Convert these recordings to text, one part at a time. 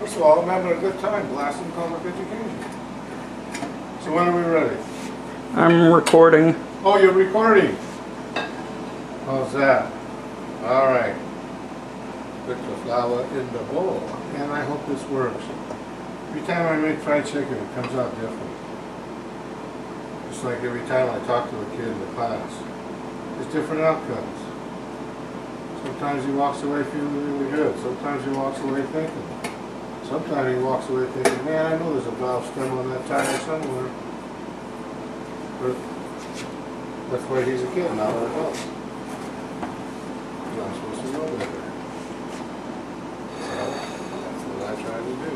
First of all, I'm having a good time blasting public education. So when are we ready? I'm recording. Oh, you're recording. How's that? All right. Put the flour in the bowl. And I hope this works. Every time I make fried chicken, it comes out different. Just like every time I talk to a kid in the class. There's different outcomes. Sometimes he walks away feeling really good. Sometimes he walks away thinking. Sometimes he walks away thinking, man, I know there's a valve stem on that tire somewhere. But that's why he's a kid, not an adult. You're not supposed to know better. So that's what I try to do.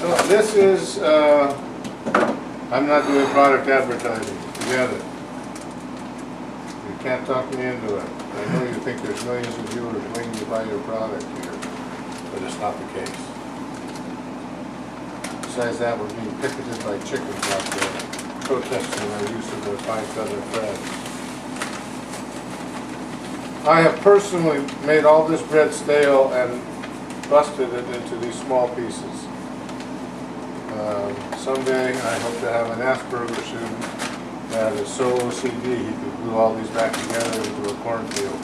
So this is, I'm not doing product advertising. Forget it. You can't talk me into it. I know you think there's millions of viewers waiting to buy your product here, but it's not the case. Besides that, we're being picketed by chickens out there, protesting our use of their fine feather thread. I have personally made all this bread stale and busted it into these small pieces. Someday I hope to have an Asperger student that is so OCD he could glue all these back together into a cornfield.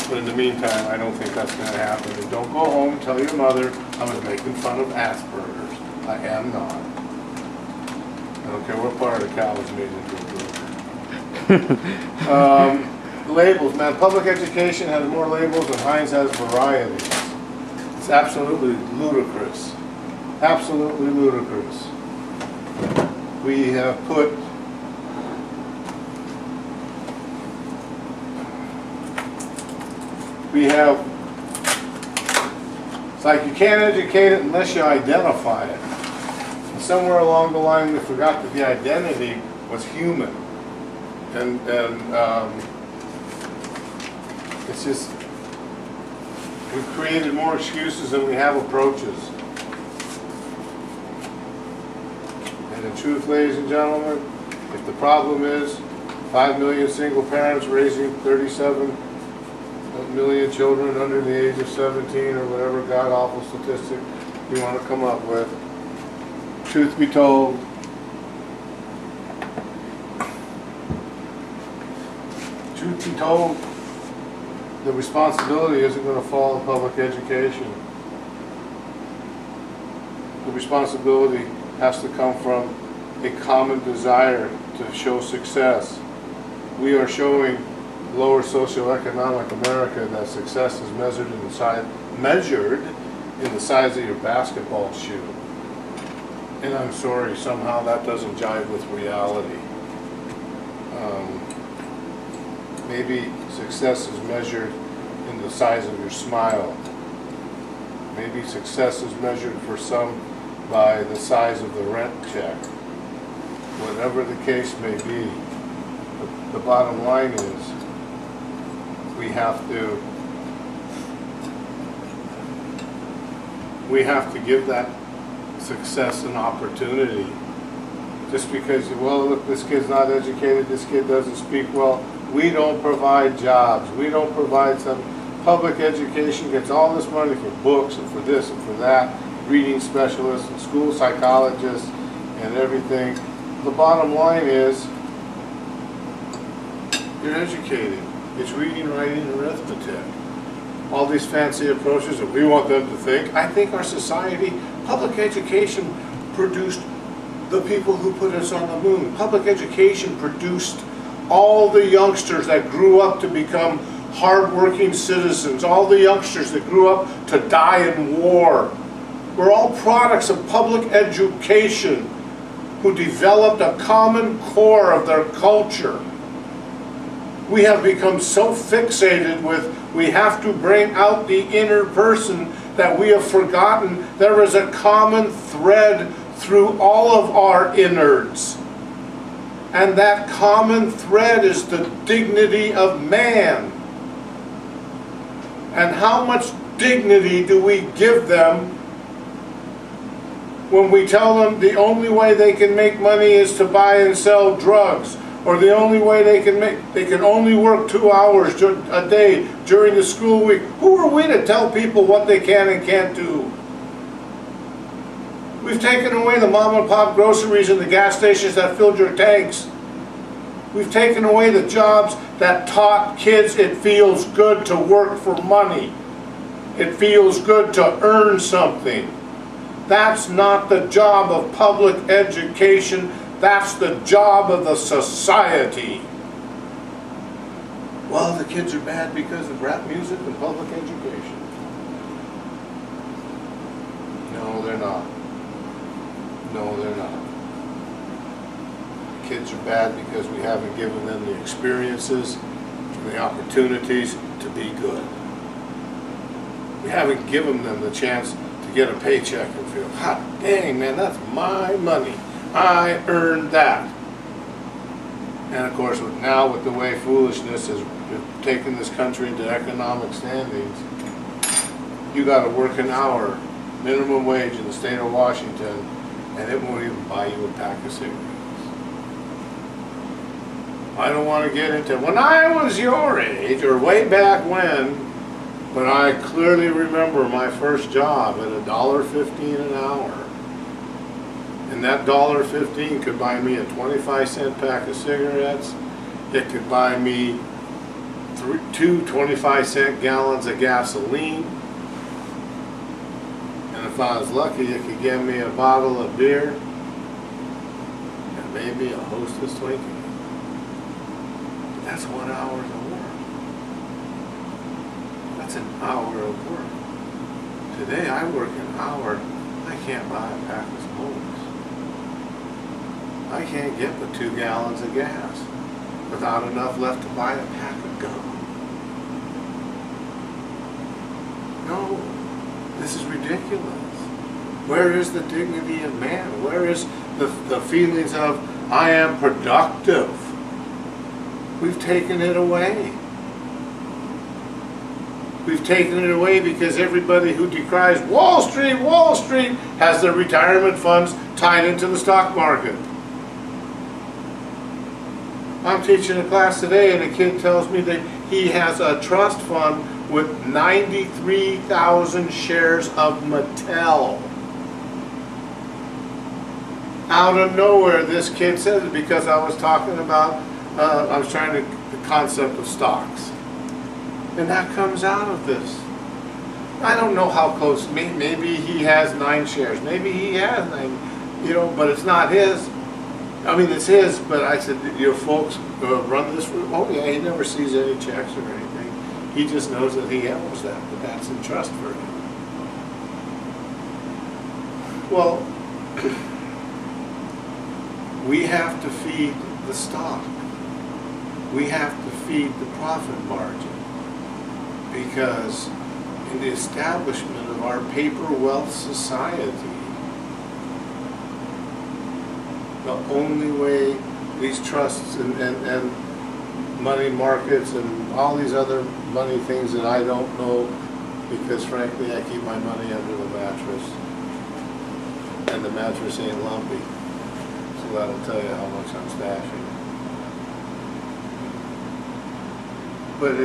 But in the meantime, I don't think that's going to happen. And don't go home and tell your mother I was making fun of Asperger's. I am not. I don't care what part of the cow is made into a burger. Labels, man. Public education has more labels than Heinz has varieties. It's absolutely ludicrous. Absolutely ludicrous. We have put it's like you can't educate it unless you identify it. And somewhere along the line we forgot that the identity was human. And it's just, we've created more excuses than we have approaches. And in truth, ladies and gentlemen, if the problem is 5 million single parents raising 37 million children under the age of 17 or whatever god-awful statistic you want to come up with, truth be told, the responsibility isn't going to fall on public education. The responsibility has to come from a common desire to show success. We are showing lower socioeconomic America that success is measured in the size of your basketball shoe. And I'm sorry, somehow that doesn't jive with reality. Maybe success is measured in the size of your smile. Maybe success is measured for some by the size of the rent check. Whatever the case may be, the bottom line is we have to give that success an opportunity. Just because, well, look, this kid's not educated, this kid doesn't speak well, we don't provide jobs, we don't provide some. Public education gets all this money for books and for this and for that, reading specialists and school psychologists and everything. The bottom line is you're educated. It's reading, writing, and arithmetic. All these fancy approaches that we want them to think. I think our society, public education produced the people who put us on the moon. Public education produced all the youngsters that grew up to become hard-working citizens, all the youngsters that grew up to die in war. We're all products of public education who developed a common core of their culture. We have become so fixated with we have to bring out the inner person that we have forgotten there is a common thread through all of our innards. And that common thread is the dignity of man. And how much dignity do we give them when we tell them the only way they can make money is to buy and sell drugs, or the only way they can only work 2 hours a day during the school week. Who are we to tell people what they can and can't do? We've taken away the mom and pop groceries and the gas stations that filled your tanks. We've taken away the jobs that taught kids it feels good to work for money. It feels good to earn something. That's not the job of public education. That's the job of the society. Well, the kids are bad because of rap music and public education. No, they're not. No, they're not. Kids are bad because we haven't given them the experiences and the opportunities to be good. We haven't given them the chance to get a paycheck and feel, hot dang man, that's my money. I earned that. And of course, now with the way foolishness has taken this country into economic standings, you got to work an hour minimum wage in the state of Washington, and it won't even buy you a pack of cigarettes. I don't want to get into, when I was your age, or way back when, but I clearly remember my first job at $1.15 an hour. And that $1.15 could buy me a 25-cent pack of cigarettes. It could buy me two 25-cent gallons of gasoline. And if I was lucky, it could get me a bottle of beer and maybe a Hostess Twinkie. That's 1 hour of work. That's an hour of work. Today I work an hour, I can't buy a pack of smokes. I can't get but 2 gallons of gas without enough left to buy a pack of gum. No, this is ridiculous. Where is the dignity of man? Where is the feelings of, I am productive? We've taken it away. We've taken it away because everybody who decries Wall Street has their retirement funds tied into the stock market. I'm teaching a class today and a kid tells me that he has a trust fund with 93,000 shares of Mattel. Out of nowhere, this kid says it because I was talking about, I was trying to, the concept of stocks. And that comes out of this. I don't know how close, maybe he has 9 shares, maybe he has 9, but it's not his. I mean, it's his, but I said, your folks run this, oh yeah, he never sees any checks or anything. He just knows that he owns that, but that's in trust for him. Well, we have to feed the stock. We have to feed the profit margin. Because in the establishment of our paper wealth society, the only way these trusts and money markets and all these other money things that I don't know, because frankly I keep my money under the mattress, and the mattress ain't lumpy, so that'll tell you how much I'm stashing. But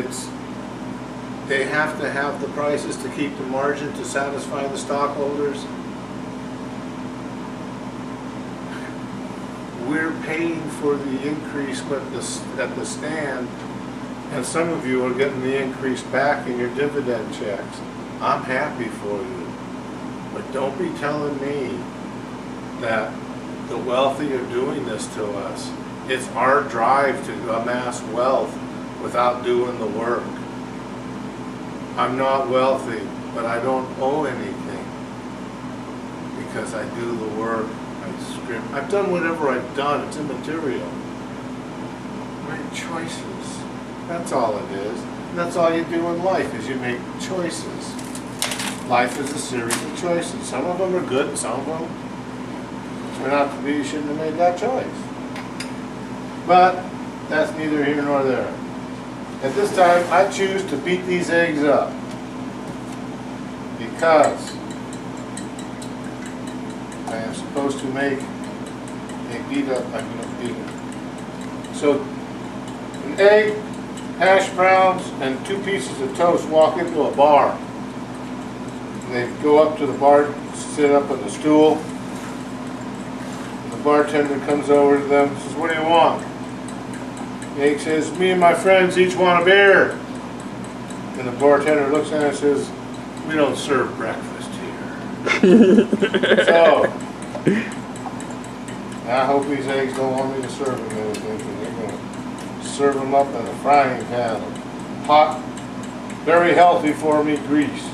they have to have the prices to keep the margin to satisfy the stockholders. We're paying for the increase at the stand, and some of you are getting the increase back in your dividend checks. I'm happy for you, but don't be telling me that the wealthy are doing this to us. It's our drive to amass wealth without doing the work. I'm not wealthy, but I don't owe anything because I do the work. I've done whatever I've done. It's immaterial. Make choices. That's all it is. And that's all you do in life is you make choices. Life is a series of choices. Some of them are good, and some of them turn out to be you shouldn't have made that choice. But that's neither here nor there. At this time, I choose to beat these eggs up because I am supposed to make a beat up, I'm going to beat it. So an egg, hash browns, and 2 pieces of toast walk into a bar. And they go up to the bar, sit up on the stool. And the bartender comes over to them and says, "What do you want?" The egg says, "Me and my friends each want a beer." And the bartender looks at it and says, "We don't serve breakfast here." So, I hope these eggs don't want me to serve them anything, because they're going to serve them up in a frying pan of hot, very healthy for me grease.